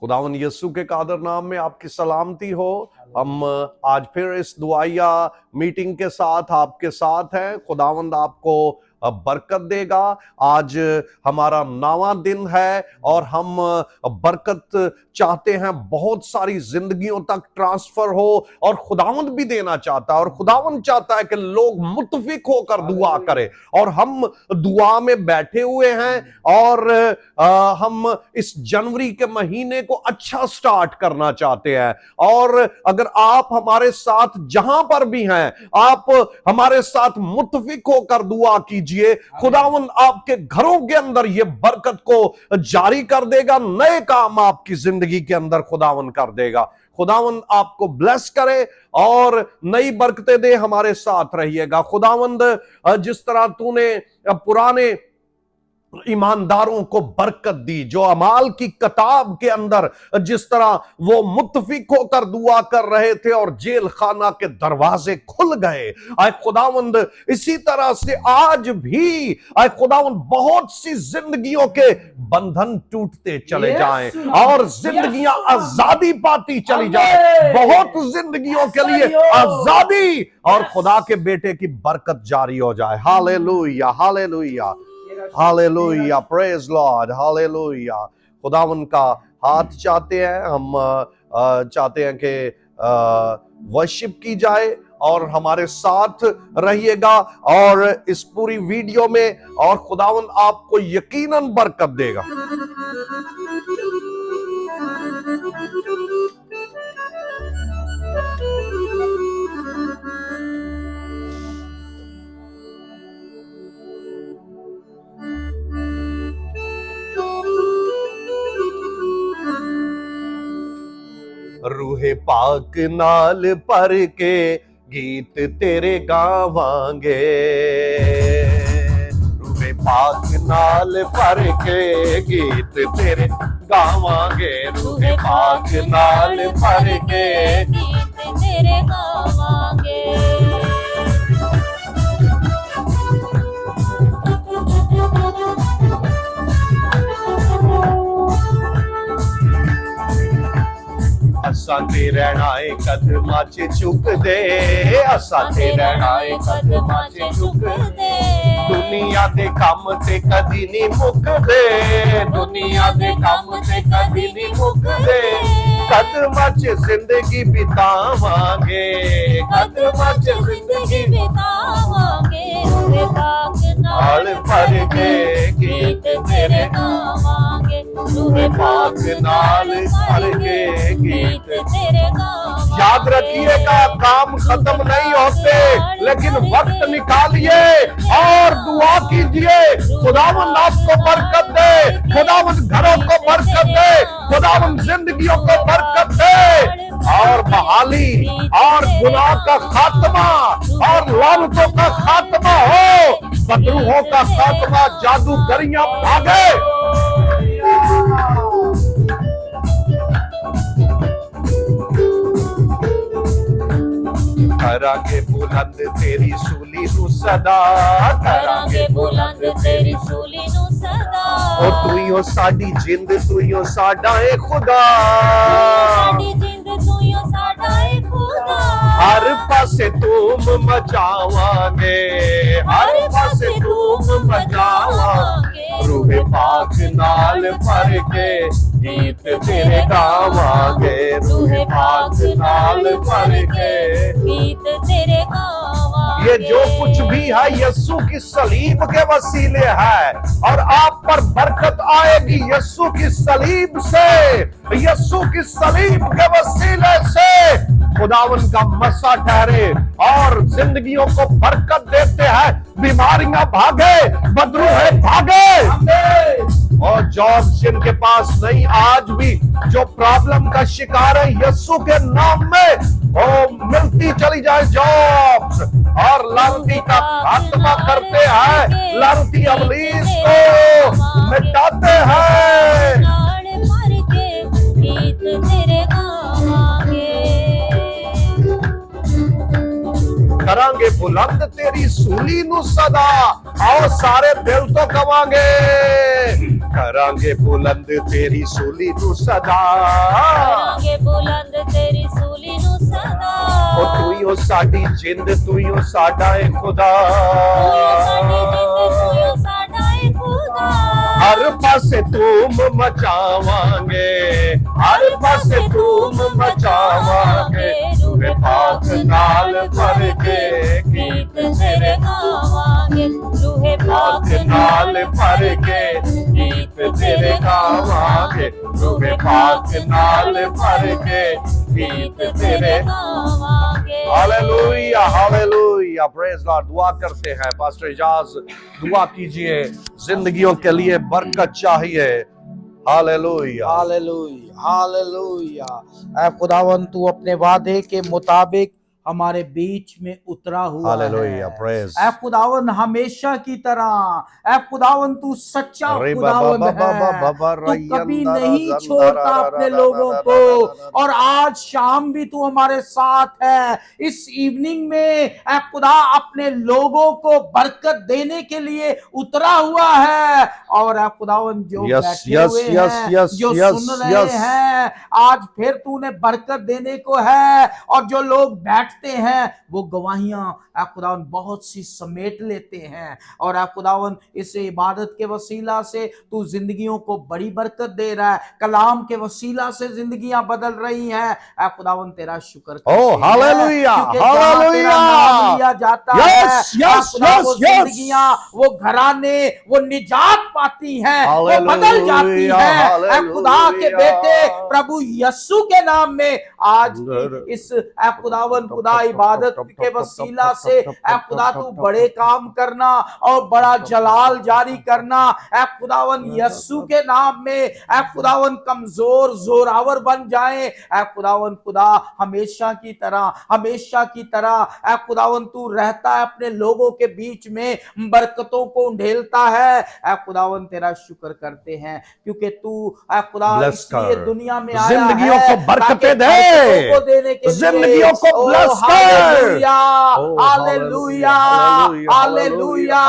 खुदावन यीशु के कादर नाम में आपकी सलामती हो। हम आज फिर इस दुआया मीटिंग के साथ आपके साथ हैं। खुदावंद आपको बरकत देगा। आज हमारा 9वां दिन है और हम बरकत चाहते हैं, बहुत सारी जिंदगियों तक ट्रांसफर हो, और खुदावंद भी देना चाहता है, और खुदावंद चाहता है कि लोग मुत्तफिक होकर दुआ करें। और हम दुआ में बैठे हुए हैं और हम इस जनवरी के महीने को अच्छा स्टार्ट करना चाहते हैं। और अगर आप हमारे साथ जहां पर भी हैं, आप हमारे साथ मुत्तफिक होकर दुआ कीजिए। खुदावंद आपके घरों के अंदर ये बरकत को जारी कर देगा, नए काम आपकी जिंदगी के अंदर खुदावंद कर देगा। खुदावंद आपको ब्लेस करे और नई बरकतें दे। हमारे साथ रहिएगा। खुदावंद जिस तरह तूने पुराने ईमानदारों को बरकत दी, जो अमाल की किताब के अंदर जिस तरह वो मुत्तफिक होकर दुआ कर रहे थे और जेल खाना के दरवाजे खुल गए, आए खुदावंद इसी तरह से आज भी आए खुदावंद बहुत सी जिंदगियों के बंधन टूटते चले जाएं और जिंदगियां आजादी पाती चली जाए। बहुत जिंदगियों के लिए आजादी और खुदा के बेटे की बरकत जारी हो जाए। Hallelujah, hallelujah, hallelujah, praise Lord, hallelujah. खुदावन का हाथ चाहते हैं, हम चाहते हैं कि वर्शिप की जाए और हमारे साथ रहिएगा और इस पूरी वीडियो में, और खुदावन आपको यकीनन बरकत देगा। रूहे पाक नाल भर के गीत तेरे गावांगे, रूहे पाक नाल भर के गीत तेरे गावांगे, रूहे पाक नाल भर के गीत तेरे गावांगे। असां ते रहना है कदमां च झुक दे, असां ते रहना है कदमां च झुक दे। दुनिया दे काम ते कदी नहीं मुकदे, दुनिया दे काम ते कदी नहीं मुकदे। कदमां च जिंदगी बितावांगे, कदमां च जिंदगी बितावांगे। रूहे पाक नाल भर के गीत तेरे गावांगे, रूहे पाक नाल भर के गीत तेरे गावांगे। याद रखिएगा, काम खत्म नहीं होते, लेकिन वक्त निकालिए और दुआ कीजिए। खुदावंद आपको बरकत दे, खुदावंद घरों को बरकत दे, खुदावंद जिंदगियों को बरकत दे, और बहाली और गुनाह का खात्मा और लानतों का खात्मा हो, बदरूहों का खात्मा, जादूगरियां भागे। करांगे बुलंद तेरी सूली नू सदा, करांगे बुलंद तेरी सूली नू सदा। ओ तू ही हो साडी जिंद, तू ही हो साडा ए खुदा, साडी जिंद तू ही हो साडा ए खुदा। हर पासे धूम मचावांगे, हर पासे धूम मचावांगे। रूहे पाक नाल भर के गीत तेरे गावांगे, रूहे पाक नाल भर के गीत तेरे गावांगे। ये जो कुछ भी है यीशु की सलीब के वसीले है, और आप पर बरकत आएगी यीशु की सलीब से, यीशु की सलीब के वसीले से। खुदावन का मसा ठहरे और जिंदगियों को बरकत देते हैं। बीमारियां भागे, बदरूह भागे, और जॉब जिनके पास नहीं, आज भी जो प्रॉब्लम का शिकार है, यीशु के नाम में वो मिलती चली जाए जॉब्स। और लानती का खात्मा करते हैं, लानती अबलीस को मिटाते हैं। करांगे बुलंद तेरी सूली नू सदा, और सारे दिल तो कवांगे, करांगे बुलंद तेरी सूली नू सदा, करांगे बुलंद तेरी सूली नू सदा। ओ तू ही ओ साडी जिंद, तू ही ओ साडा ए खुदा, साडी जिंद तू ही साडा ए खुदा। हर पासे धूम मचावांगे, हर पासे धूम मचावांगे, रूहे पाक नाल भर के गीत तेरे गावांगे, रूहे पाक नाल भर के गीत तेरे गावांगे, रूहे पाक नाल भर के गीत तेरे गावांगे। Hallelujah hallelujah, praise lord. दुआ करते हैं, पास्टर इजाज दुआ कीजिए, जिंदगियों के लिए बरकत चाहिए। Hallelujah hallelujah hallelujah. ऐ खुदावन तू अपने वादे के मुताबिक हमारे बीच में उतरा हुआ हालेलुया, है। प्रेज। ऐ खुदावन हमेशा की तरह, ऐ खुदावन तू सच्चा खुदावन है, तू कभी नहीं छोड़ता अपने लोगों को, और आज शाम भी तू हमारे साथ है। इस इवनिंग में ऐ खुदा अपने लोगों को बरकत देने के लिए उतरा हुआ है, और ऐ खुदावन जो बैठे हुए हैं, जो सुन रहे हैं, आज फिर तूने बरकत देने को है, और जो लोग बैठ हैं वो गवाहियां ऐ खुदावन बहुत सी समेट लेते हैं, और ऐ खुदावन इस इबादत के वसीला से तू जिंदगियों को बड़ी बरकत दे रहा है, कलाम के वसीला से जिंदगियां बदल रही हैं। ऐ खुदावन तेरा शुक्र करते हैं, हालेलुया क्योंकि जहां तेरा नाम लिया जाता है वो जिंदगियां, वो घराने, वो निजात पाती हैं, वो बदल जाती हैं। ऐ खुदा के बेटे प्रभु यीशु के नाम में आज की इस ऐ खुदावन खुदा इबादत के वसीला से ऐ खुदा तू बड़े काम करना और बड़ा जलाल जारी करना। ऐ खुदावन यीशु के नाम में ऐ खुदावन कमजोर जोरावर बन जाए। ऐ खुदावन खुदा हमेशा की तरह ऐ खुदावन तू रहता है अपने लोगों के बीच में, बरकतों को ढेलता है। ऐ खुदावन तेरा शुक्र करते हैं, क्योंकि तू ऐ खुदा इसलिए दुनिया में आया है, जिंदगियों को बरकतें दे, देने के जिंदगियों को ब्लेस कर। Hallelujah hallelujah hallelujah.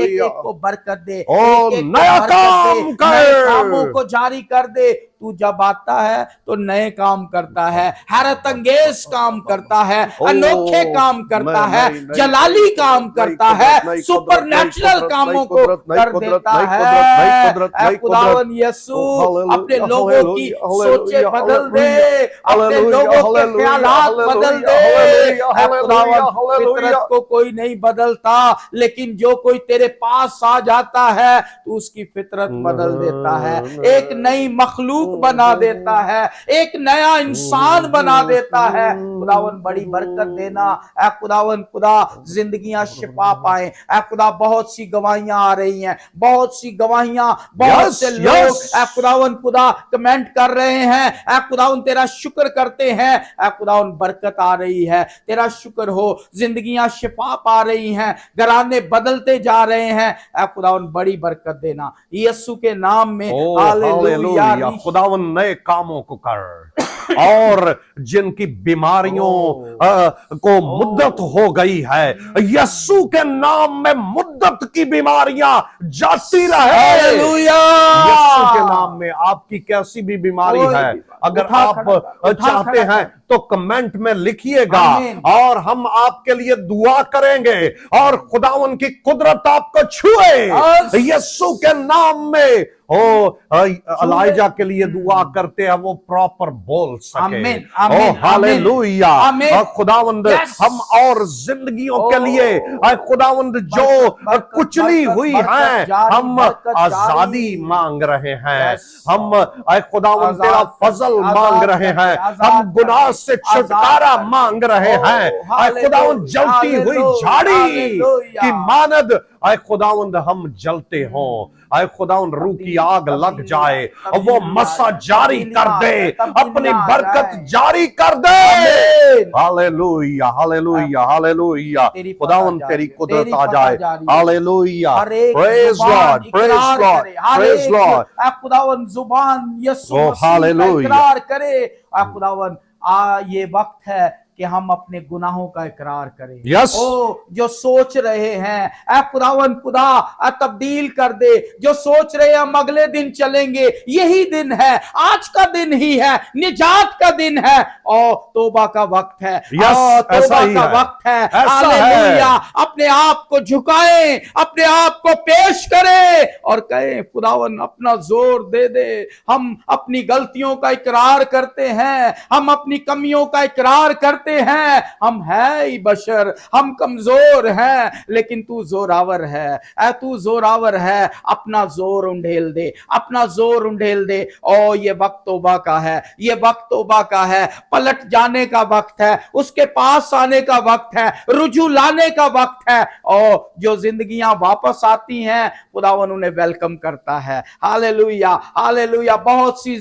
एक को बरकत दे, एक नया काम कर, नए कामों को जारी कर दे। तू जब आता है तो नए काम करता है, हैरत अंगेज काम करता है, अनोखे काम करता है, जलाली काम करता है, सुपर नेचुरल कामों को कर देता है। खुदावन यीशु अपने लोगों की सोचे बदल दे, अपने लोगों के ख्यालात बदल दे। खुदावन फितरत को कोई नहीं बदलता, लेकिन जो कोई तेरे पास आ जाता है तो उसकी फितरत बदल देता है, एक नई मखलूक बना देता है, एक नया इंसान बना देता है। खुदावन बड़ी बरकत देना ऐ खुदावन खुदा, जिंदगियां शिफा पाए ऐ खुदा। बहुत सी गवाहियां आ रही हैं, बहुत सी गवाहियां, बहुत से लोग ऐ खुदावन खुदा कमेंट कर रहे हैं। ऐ खुदावन तेरा शुक्र करते हैं, ऐ खुदावन बरकत आ रही है, तेरा शुक्र हो, जिंदगियां शिफा पा रही हैं, घराने बदलते जा रहे हैं। ऐ खुदावन बड़ी बरकत देना यीशु के नाम में। हालेलुया। खुदावन नए कामों को कर, और जिनकी बीमारियों को मुद्दत हो गई है, यीशु के नाम में मुद्दत की बीमारियां जाती रहे। हालेलुया। यीशु के नाम में आपकी कैसी भी बीमारी है, अगर आप चाहते हैं तो कमेंट में लिखिएगा, और हम आपके लिए दुआ करेंगे, और खुदावन की कुदरत आपको छुए यीशु के नाम में। एलाइजा के लिए दुआ करते हैं, वो प्रॉपर बोल सके। हालेलुया। खुदावंद हम और जिंदगियों के लिए खुदावंद जो कुचली हुई है, हम आजादी मांग रहे हैं, हम खुदावंद तेरा फजल मांग रहे हैं, हम गुनाह से छुटकारा मांग रहे हैं। खुदावंद जलती हुई झाड़ी की मानद खुदावंद हम जलते हों, खुदावंद रूह की आग लग जाए, वो मसा जारी कर दे, अपनी बरकत जारी कर दे। Hallelujah hallelujah hallelujah. खुदावंद तेरी कुदरत आ जाए। Hallelujah. Praise Lord praise Lord praise Lord. खुदावंद जुबान यीशु हालेलुया इकरार करे। खुदावंद ये वक्त है कि हम अपने गुनाहों का इकरार करें। Yes. ओ जो सोच रहे हैं ऐ खुदावन खुदा तब्दील कर दे, जो सोच रहे हैं हम अगले दिन चलेंगे, यही दिन है, आज का दिन ही है, निजात का दिन है और तौबा का वक्त है। Yes, और ऐसा तौबा ही का है। वक्त है। ऐसा हालेलुया। है। अपने आप को झुकाएं, अपने आप को पेश करें और कहें खुदावन अपना जोर दे दे। हम अपनी गलतियों का इकरार करते हैं, हम अपनी कमियों का इकरार करते हैं, हम है ही बशर, हम कमजोर हैं, लेकिन तू जोरावर है। ऐ तू जोरावर है, अपना जोर उंडेल दे, अपना जोर उंडेल दे। और ये वक्त तौबा का है, ये वक्त तौबा का है, पलट जाने का वक्त है, उसके पास आने का वक्त है, रुजू लाने का वक्त है। और जो जिंदगियां वापस आती हैं खुदावन उन्हें वेलकम करता है। Hallelujah hallelujah. बहुत सी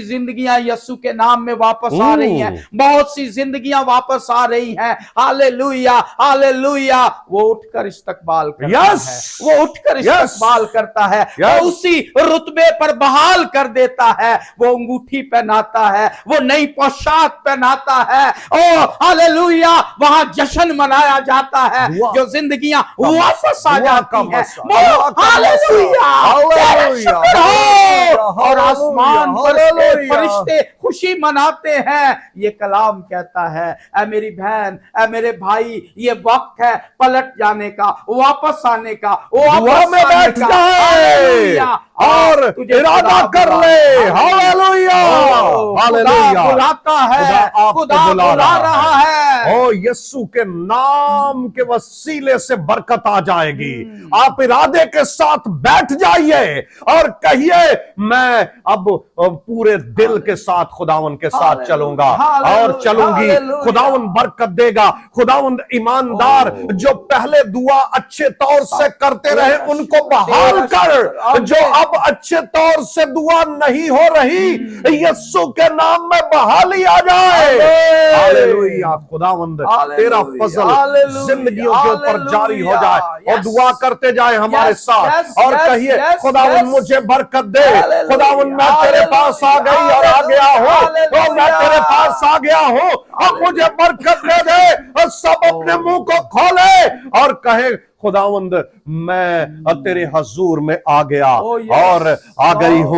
जिंदगियां यीशु के नाम में वापस आ रही हैं, बहुत सी जिंदगियां वापस आ रही हैं। Hallelujah hallelujah. वो उठकर इस्तकबाल करता है, वो उठकर इस्तकबाल करता है, वो उसी रुतबे पर बहाल कर देता है, वो अंगूठी पहनाता है, वो नई पोशाक पहनाता है। ओ हालेलुया। वहां जश्न मनाया जाता है, जो जिंदगियां वापस आ जाती हैं। हालेलुया और आसमान पर फरिश्ते खुशी मनाते हैं। ये कलाम कहता है ऐ मेरी बहन, ऐ मेरे भाई, ये वक्त है पलट जाने का, वापस आने का, दुआ में बैठ जाए और इरादा कर ले। Hallelujah hallelujah. बुलाता है, खुदा बुला रहा है। ओ यीशु के नाम के वसीले से बरकत आ जाएगी। आप इरादे के साथ बैठ जाइए और कहिए मैं अब पूरे दिल के साथ खुदावन के साथ चलूंगा और चलूंगी। खुदावन बरकत देगा। खुदावन ईमानदार जो पहले दुआ अच्छे तौर से करते रहे उनको बहाल कर, जो अब अच्छे तौर से दुआ नहीं हो रही यीशु के नाम में बहाली आ जाए। हालेलुया। खुदावंद तेरा फजल जिंदगियों के ऊपर जारी हो जाए और दुआ करते जाए हमारे साथ और कहिए खुदावन मुझे बरकत दे। खुदावन मैं तेरे पास आ गई और आ गया हूँ, तो मैं तेरे पास आ गया हूँ, अब मुझे बरकत दे दे। और सब अपने मुंह को खोले और कहे खुदावंद मैं तेरे हजूर में आ गया और आ गई हूँ।